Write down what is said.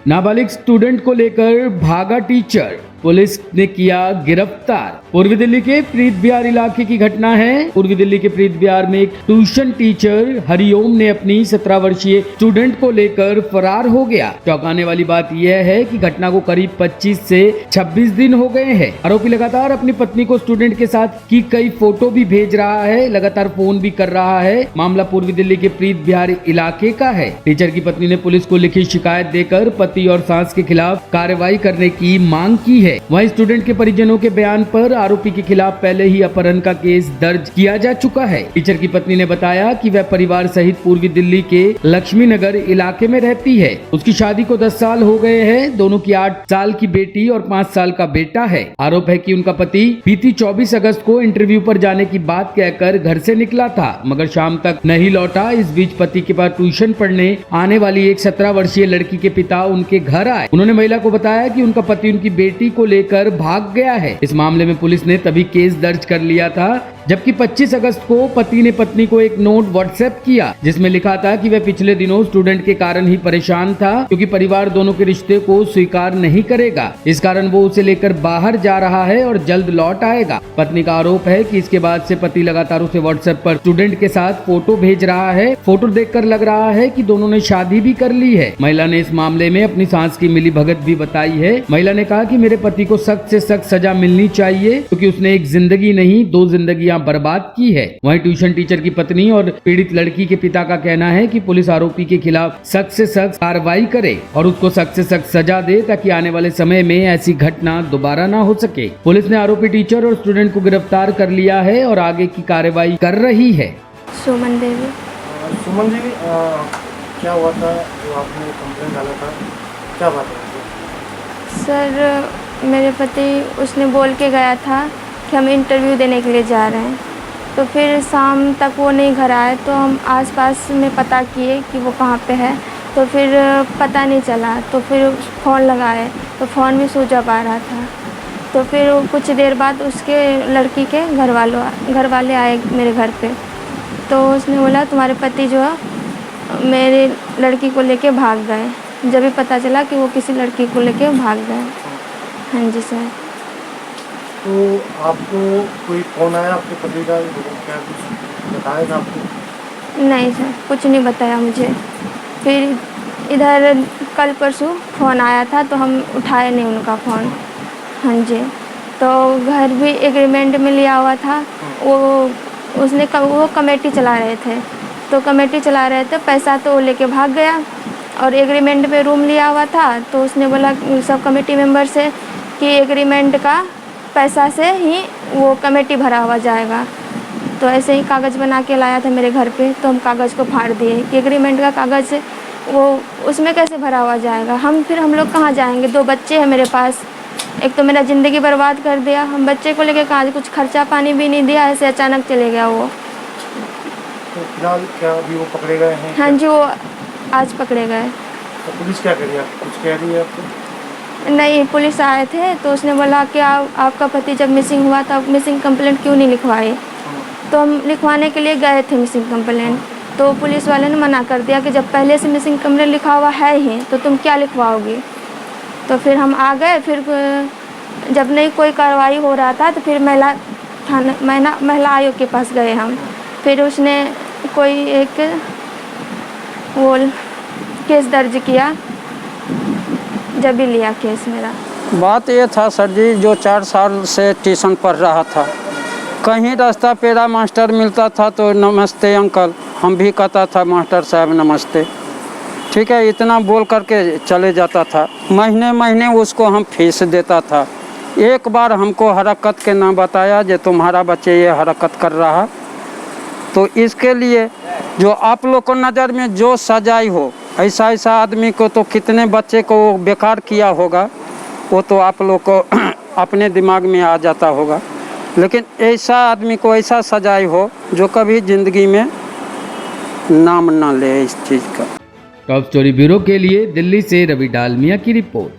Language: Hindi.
नाबालिग स्टूडेंट को लेकर भागा टीचर, पुलिस ने किया गिरफ्तार। पूर्वी दिल्ली के प्रीत बिहार इलाके की घटना है। पूर्वी दिल्ली के प्रीत बिहार में एक ट्यूशन टीचर हरिओम ने अपनी 17 वर्षीय स्टूडेंट को लेकर फरार हो गया। चौंकाने वाली बात यह है कि घटना को करीब 25 से 26 दिन हो गए हैं। आरोपी लगातार अपनी पत्नी को स्टूडेंट के साथ की कई फोटो भी भेज रहा है, लगातार फोन भी कर रहा है। मामला पूर्वी दिल्ली के प्रीत बिहार इलाके का है। टीचर की पत्नी ने पुलिस को लिखित शिकायत देकर पति और सास के खिलाफ कार्रवाई करने की मांग की है। वहीं स्टूडेंट के परिजनों के बयान पर आरोपी के खिलाफ पहले ही अपहरण का केस दर्ज किया जा चुका है। टीचर की पत्नी ने बताया कि वह परिवार सहित पूर्वी दिल्ली के लक्ष्मी नगर इलाके में रहती है। उसकी शादी को 10 साल हो गए हैं। दोनों की 8 साल की बेटी और 5 साल का बेटा है। आरोप है कि उनका पति बीती 24 अगस्त को इंटरव्यू पर जाने की बात कहकर घर से निकला था, मगर शाम तक नहीं लौटा। इस बीच पति के पास ट्यूशन पढ़ने आने वाली एक 17 वर्षीय लड़की के पिता उनके घर आए। उन्होंने महिला को बताया कि उनका पति उनकी बेटी को लेकर भाग गया है। इस मामले में पुलिस ने तभी केस दर्ज कर लिया था, जबकि 25 अगस्त को पति ने पत्नी को एक नोट व्हाट्सएप किया जिसमें लिखा था कि वह पिछले दिनों स्टूडेंट के कारण ही परेशान था, क्योंकि परिवार दोनों के रिश्ते को स्वीकार नहीं करेगा। इस कारण वो उसे लेकर बाहर जा रहा है और जल्द लौट आएगा। पत्नी का आरोप है कि इसके बाद से पति लगातार उसे व्हाट्सएप पर स्टूडेंट के साथ फोटो भेज रहा है। फोटो देखकर लग रहा है कि दोनों ने शादी भी कर ली है। महिला ने इस मामले में अपनी सास की मिलीभगत भी बताई है। महिला ने कहा कि मेरे पति को सख्त से सख्त सजा मिलनी चाहिए, क्योंकि उसने एक जिंदगी नहीं 2 जिंदगियां बर्बाद की है। वहीं ट्यूशन टीचर की पत्नी और पीड़ित लड़की के पिता का कहना है कि पुलिस आरोपी के खिलाफ सख्त से सख्त कार्रवाई करे और उसको सख्त से सख्त सजा दे, ताकि आने वाले समय में ऐसी घटना दोबारा ना हो सके। पुलिस ने आरोपी टीचर और स्टूडेंट को गिरफ्तार कर लिया है और आगे की कार्रवाई कर रही है। सुमन देवी। सुमन जी, क्या हुआ था जो आपने कंप्लेंट डाला था, क्या बात है? सर, मेरे पति उसने बोल के गया था कि हम इंटरव्यू देने के लिए जा रहे हैं, तो फिर शाम तक वो नहीं घर आए। तो हम आसपास में पता किए कि वो कहाँ पे है, तो फिर पता नहीं चला। तो फिर फ़ोन लगाए तो फ़ोन भी स्विच ऑफ आ रहा था। तो फिर कुछ देर बाद उसके लड़की के घर वाले आए मेरे घर पे। तो उसने बोला तुम्हारे पति जो है मेरी लड़की को लेके भाग गए। जब भी पता चला कि वो किसी लड़की को लेके भाग गए। हाँ जी सर। तो आपको कोई फ़ोन आया आपके पति का, क्या कुछ बताया था आपको? नहीं सर, कुछ नहीं बताया मुझे। फिर इधर कल परसों फ़ोन आया था तो हम उठाए नहीं उनका फ़ोन। हाँ जी। तो घर भी एग्रीमेंट में लिया हुआ था। वो कमेटी चला रहे थे, तो कमेटी चला रहे थे, पैसा तो लेके भाग गया और एग्रीमेंट में रूम लिया हुआ था। तो उसने बोला सब कमेटी मेंबर से कि एग्रीमेंट का पैसा से ही वो कमेटी भरा हुआ जाएगा। तो ऐसे ही कागज़ बना के लाया था मेरे घर पे, तो हम कागज़ को फाड़ दिए कि एग्रीमेंट का कागज़ वो उसमें कैसे भरा हुआ जाएगा। हम लोग कहाँ जाएंगे? 2 बच्चे हैं मेरे पास। एक तो मेरा ज़िंदगी बर्बाद कर दिया। हम बच्चे को लेके कहाँ, कुछ खर्चा पानी भी नहीं दिया, ऐसे अचानक चले गया वो। तो फिलहाल क्या अभी वो पकड़े गए हैं? हाँ जी, वो आज पकड़े गए। तो पुलिस क्या कह रही है, कुछ कह रही है आपको? नहीं, पुलिस आए थे तो उसने बोला कि आपका पति जब मिसिंग हुआ था मिसिंग कंप्लेंट क्यों नहीं लिखवाई। तो हम लिखवाने के लिए गए थे मिसिंग कंप्लेंट, तो पुलिस वाले ने मना कर दिया कि जब पहले से मिसिंग कंप्लेंट लिखा हुआ है ही तो तुम क्या लिखवाओगी। तो फिर हम आ गए। फिर जब नहीं कोई कार्रवाई हो रहा था तो फिर महिला आयोग के पास गए हम। फिर उसने कोई एक वो केस दर्ज किया, जब भी लिया केस मेरा। बात ये था सर जी, जो 4 साल से ट्यूशन पढ़ रहा था, कहीं रास्ता पेरा मास्टर मिलता था तो नमस्ते अंकल, हम भी कहता था मास्टर साहब नमस्ते, ठीक है, इतना बोल करके चले जाता था। महीने महीने उसको हम फीस देता था। एक बार हमको हरकत के ना बताया जो तुम्हारा बच्चे ये हरकत कर रहा, तो इसके लिए जो आप लोग को नज़र में जो सजाई हो, ऐसा आदमी को तो कितने बच्चे को बेकार किया होगा, वो तो आप लोग को अपने दिमाग में आ जाता होगा। लेकिन ऐसा आदमी को ऐसा सजाई हो जो कभी ज़िंदगी में नाम ना ले इस चीज़ का। टॉप स्टोरी ब्यूरो के लिए दिल्ली से रवि डालमिया की रिपोर्ट।